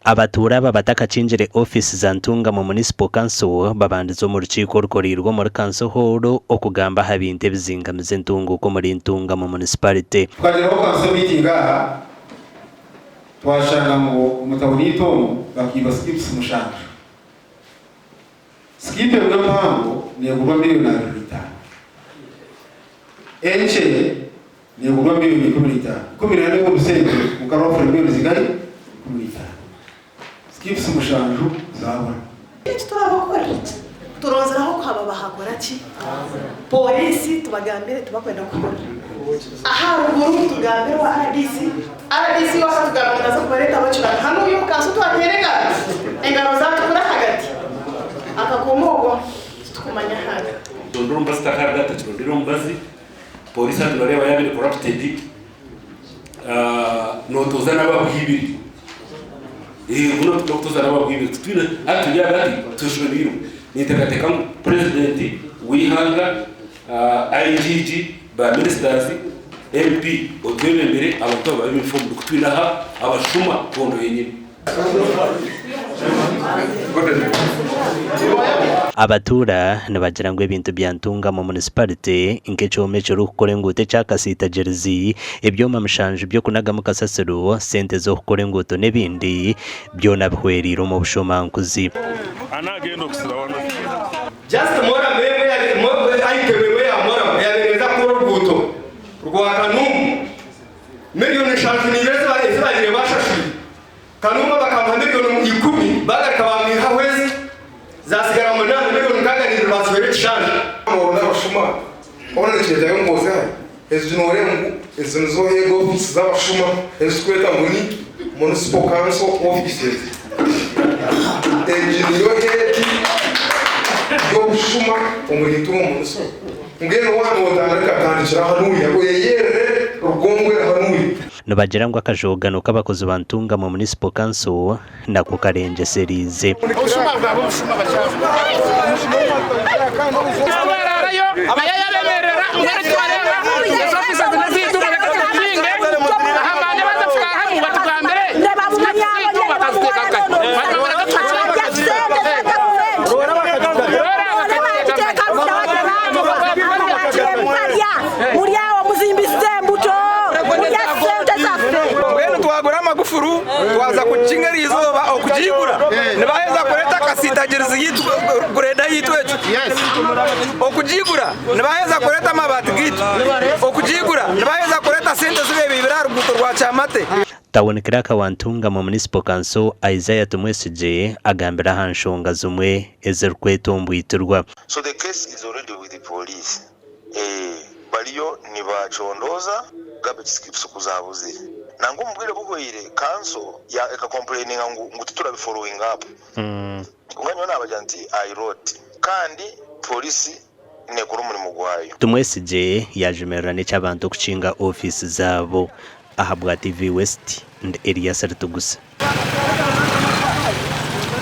abatura babatakacinjire office za Ntunga mu municipal council babandizo mu rukiko rukorirwa muri council hall okugamba habinte bizingamize Ntunga uko muri Ntunga mu municipality twageraho council meeting aha twashanga ngo umutabonito bakiba skips mushanga skip yo mpamvu ni yagurwa miliyoni 5 enche ni yagurwa miliyoni 15 kumira ne urusenge mukarofera miliyoni zigari 15 skips mushanju zabona turabakora turozeraho kwaba bahakora ki polisi tubagambire tubakwenda gukora aha ruguru tugambire wa RDC wasatugambira za kubareta bacura hano uyu kaso twatereka engaro zacu kuri hagati akakomogo tukumanya haga ndumba stakara ndumbazi polisi ndoreba yabiri corrupted no tuzana babwibiri uno tuzana babwibiri twina atujya gati tushobiro nitegateka president wihanga IGG ba ministers MP otwebe mbere abantu babimifumu kutwinaha abashuma kondo yenyine abatura nabagira ngo ibintu bya Ntunga mu municipality inkecome cyo rukore ngute cyakasita jersey ibyoma mshanje byo kunaga mu kasasiro sente zo kukore nguto nebindi byo nabhweriro mu bushomankuzi anagenda kusirawana just mora meme ayitewe ya mora yabereza ko ruguto rwa kanum miliyoni 5 nibeza ezibagire bashashi kanuma bakampa miliyoni 10 bagarika bamwiha hwezi zasigara mu nane miliyoni kaganira basubire cyane mubona bashuma ona cyeza yo ngoze ezinore mu ezinzo yego office z'abashuma ezikweta ngoni municipal council offices engineer heti yo bashuma umurintu mu municipal ngeno wano wotandika kandikira hanuye ngo yeyere rugongwe hanuye nabagira ngo akajogano k'abakozi ba Ntunga mu municipal council nako karenje serize magufuru twaza kucingera izuba okujigura nibaheza kureta kasitagirizi yitu greda yitu ecu okujigura nibaheza kureta mabati gitu okujigura nibaheza kureta sente zibe bibira ruguto rwa chamate tabonekera ka Ntunga mu municipal council Isaiah Tumwesije agambira hanshonga zumwe ezerkwetombuitirwa. So the case is already with the police. Baliyo nibachondoza garbage skips kuzabuze nango mbwire bugoyire council ya eka complaining ngo tutura be following up unganyo nabajanti I wrote kandi police nekuru muri mugwayo Tumwesije yajemerane cy'abantu kucinga office zabo ahabwa TV West and area Sartugusa.